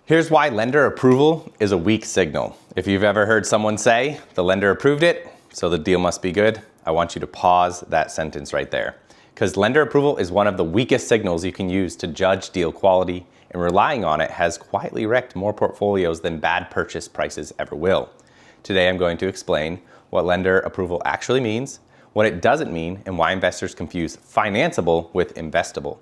Here's why lender approval is a weak signal. If you've ever heard someone say, the lender approved it, so the deal must be good, I want you to pause that sentence right there. Because lender approval is one of the weakest signals you can use to judge deal quality, and relying on it has quietly wrecked more portfolios than bad purchase prices ever will. Today I'm going to explain what lender approval actually means, what it doesn't mean, and why investors confuse financeable with investable.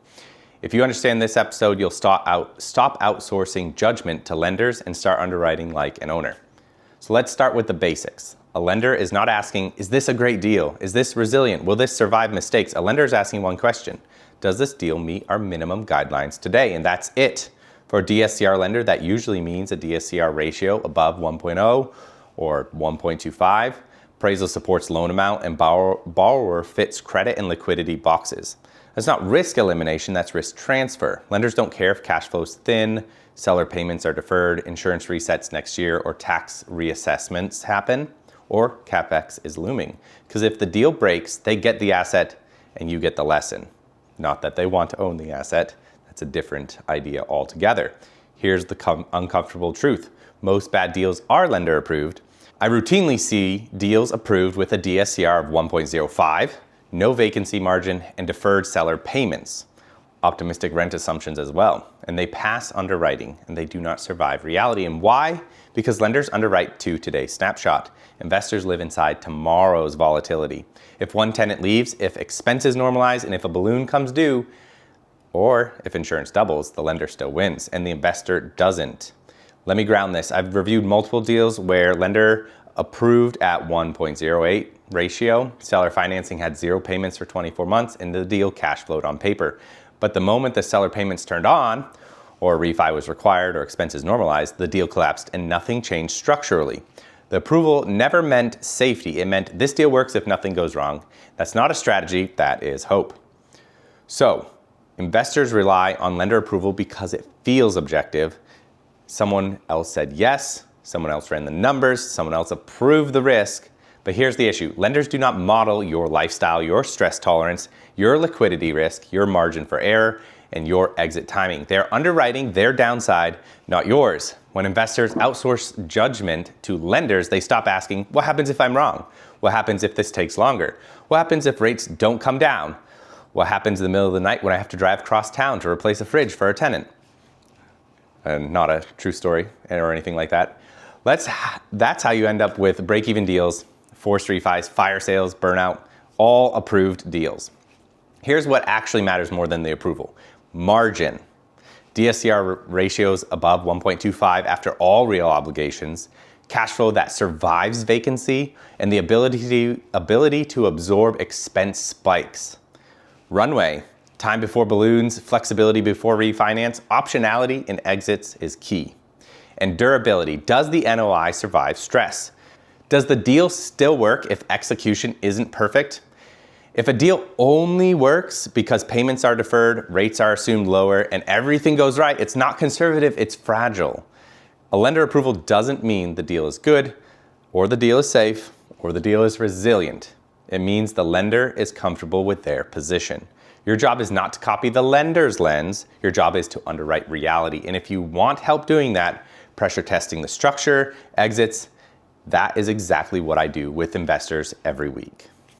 If you understand this episode, you'll stop outsourcing judgment to lenders and start underwriting like an owner. So let's start with the basics. A lender is not asking, is this a great deal? Is this resilient? Will this survive mistakes? A lender is asking one question. Does this deal meet our minimum guidelines today? And that's it. For a DSCR lender, that usually means a DSCR ratio above 1.0 or 1.25. Appraisal supports loan amount and borrower fits credit and liquidity boxes. That's not risk elimination, that's risk transfer. Lenders don't care if cash flow's thin, seller payments are deferred, insurance resets next year, or tax reassessments happen, or CapEx is looming. Because if the deal breaks, they get the asset and you get the lesson. Not that they want to own the asset, that's a different idea altogether. Here's the uncomfortable truth. Most bad deals are lender approved. I routinely see deals approved with a DSCR of 1.05, no vacancy margin, and deferred seller payments. Optimistic rent assumptions as well. And they pass underwriting, and they do not survive reality. And why? Because lenders underwrite to today's snapshot. Investors live inside tomorrow's volatility. If one tenant leaves, if expenses normalize, and if a balloon comes due, or if insurance doubles, the lender still wins, and the investor doesn't. Let me ground this. I've reviewed multiple deals where lender approved at 1.08 ratio. Seller financing had 0 payments for 24 months and the deal cash flowed on paper. But the moment the seller payments turned on, or refi was required or expenses normalized, the deal collapsed and nothing changed structurally. The approval never meant safety. It meant this deal works if nothing goes wrong. That's not a strategy, that is hope. So, investors rely on lender approval because it feels objective. Someone else said yes, someone else ran the numbers, someone else approved the risk. But here's the issue. Lenders do not model your lifestyle, your stress tolerance, your liquidity risk, your margin for error, and your exit timing. They're underwriting their downside, not yours. When investors outsource judgment to lenders, they stop asking, what happens if I'm wrong? What happens if this takes longer? What happens if rates don't come down? What happens in the middle of the night when I have to drive across town to replace a fridge for a tenant? And not a true story or anything like that. That's how you end up with break-even deals, forced refis, fire sales, burnout, all approved deals. Here's what actually matters more than the approval. Margin. DSCR ratios above 1.25 after all real obligations, cash flow that survives vacancy, and the ability to absorb expense spikes. Runway. Time before balloons, flexibility before refinance, optionality in exits is key. And durability. Does the NOI survive stress? Does the deal still work if execution isn't perfect? If a deal only works because payments are deferred, rates are assumed lower, and everything goes right, it's not conservative, it's fragile. A lender approval doesn't mean the deal is good, or the deal is safe, or the deal is resilient. It means the lender is comfortable with their position. Your job is not to copy the lender's lens. Your job is to underwrite reality. And if you want help doing that, pressure testing the structure, exits, that is exactly what I do with investors every week.